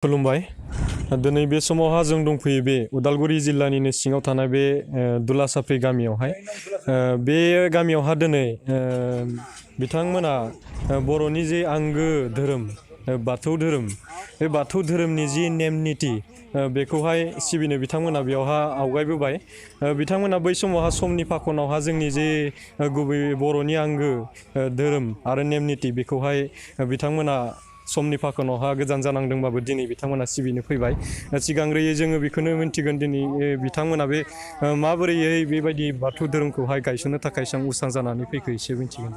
खुलुमबाय दिनै बे समावहा जों दंफैयो बे उदालगुरि जिल्लानिनो सिङाव थानाय बे दुलासाफ्रि गामियावहाय बे गामियावहा दिनै बिथांमोना बर'नि जे आंगो धोरोम बाथौ धोरोम बे बाथौ धोरोमनि जि नेम निथि बेखौहाय सिबिनो बिथांमोना बेयावहा आवगायबोबाय बिथांमोना बै समावहा समनि फाखनावहा जोंनि जे गुबै बर'नि आंगो धोरोम आरो नेम निथि बेखौहाय बिथांमोना समनि फाखनावहा गोजान जानांदोंबाबो दिनै बिथांमोना सिबिनो फैबाय सिगांग्रोयै जोङो बेखौनो मिन्थिगोन दिनै बिथांमोना बे माबोरैयै बेबायदि बाथौ धोरोमखौहाय गायसननो थाखाय एसेबां उसां जानानै फैखो एसे मिन्थिगोन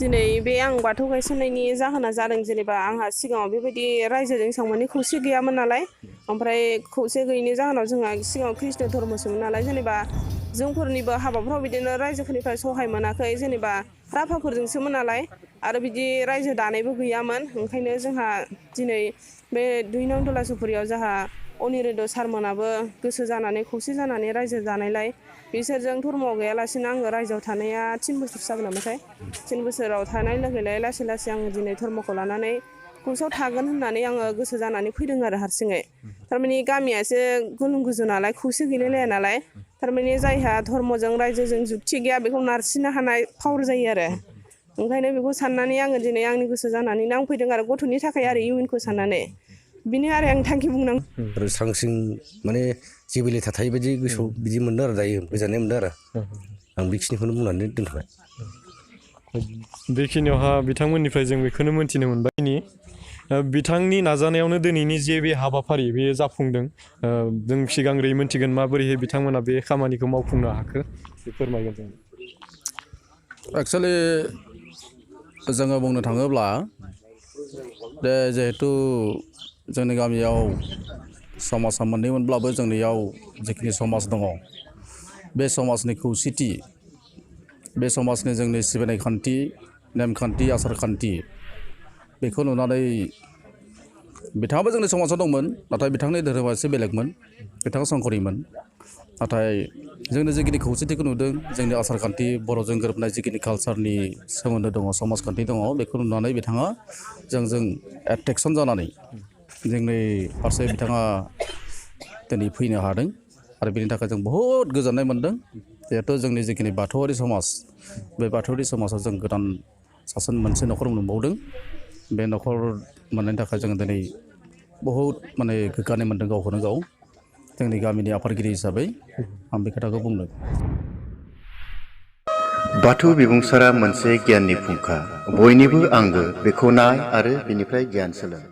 दिनै बे आं बाथौ गायसननायनि जाहोना जादों जेनेबा आंहा सिगाङाव बेबायदि रायजोजों एसां माने खौसे गैयामोन नालाय ओमफ्राय खौसे गैयैनि जाहोनाव जोंहा सिगाङाव ख्रिष्ट धर्मसोमोन नालाय जेनेबा जोंफोरनिबो हाबाफ्राव बिदिनो रायजोफोरनिफ्राय सहाय मोनाखै जेनेबा राभाफोरजोंसोमोन नालाय आरो बिदि रायजो दानायबो गैयामोन ओंखायनो जोंहा दिनै बे 2 नं दुलासुफुरियाव जोंहा अनिरुद्ध सारमोनाबो गोसो जानानै खौसे जानानै रायजो जानायलाय बिसोरजों धर्मआव गैयालासिनो आङो रायजोआव थानाया 3 बोसोर जागोन नामाथाय 3 बोसोराव थानाय लोगोलाय लासै लासै आं दिनै धर्मखौ लानानै खौसेयाव थागोन होननानै आङो गोसो जानानै फैदों आरो हारसिङै थारमाने गामियासो गुलुं गुजु नालाय खौसे गैलायलाया नालाय थारमाने जायहा धर्मजों रायजोजों जुक्ति गैया बेखौ नारसिननो हानाय पावार जायो आरो ओंखायनो बेखौ साननानै आङो दिनै आंनि गोसो जानानैनो आं फैदों आरो गथ'नि थाखाय आरो इयुनखौ साननानै बिनो आरो आं थांखि बुंनांगौ आरो सांसिं माने जेबोले थाथाय बायदि गोसोआव बिदि मोनदों आरो दायो गोजोननाय मोनदों आरो आं बेखिनिखौनो बुंनानै दोनथ'बाय बेखिनियावहा बिथांमोननिफ्राय जों बेखौनो मोन्थिनो मोनबायनि बिथांनि नाजानायावनो दिनैनि जे बे हाबाफारि बेयो जाफुंदों जों सिगांग्रोयै मोन्थिगोन माबोरैहाय बिथांमोना बे खामानिखौ मावफुंनो हाखो बे फोरमायगोन जों एक्सुवेलि जोङो बुंनो थाङोब्ला जिहेथु जोंनि गामियाव समाजा मोननैमोनब्लाबो जोंनियाव जिखिनि समाज दङ बे समाजनि खौसेथि बे समाजनि जोंनि सिबिनाय खान्थि नेमखान्थि आसारखान्थि बेखौ नुनानै बिथाङाबो जोंनि समाजाव दंमोन नाथाय बिथांनि धोरोमा एसे बेलेगमोन बिथाङा संकरिमोन नाथाय जोंनि जिखिनि खौसेथिखौ नुदों जोंनि आसारखान्थि बर'जों गोरोबनाय जिखिनि कालसारनि सोमोन्दो दङ समाजखान्थि दङ बेखौ नुनानै बिथाङा जोंजों एट्रेकसन जानानै जोंनि फारसे बिथाङा दिनै फैनो हादों आरो बेनि थाखाय जों बहुद गोजोननाय मोन्दों जिहेथु जोंनि जिखिनि बाथौआरि समाज बे बाथौआरि समाजाव जों गोदान सासे मोनसे न'खर मोनबावदों बे न'खर मोननायनि थाखाय जोङो दिनै बहुद माने गोग्गानाय मोन्दों गावखौनो गाव जोंनि गामिनि आफादगिरि हिसाबै आं बे खोथाखौ बुंदों बाथौ बिबुंसारा मोनसे गियाननि फुंखा बयनिबो आंगो बेखौ नाय आरो बिनिफ्राय गियान सोलों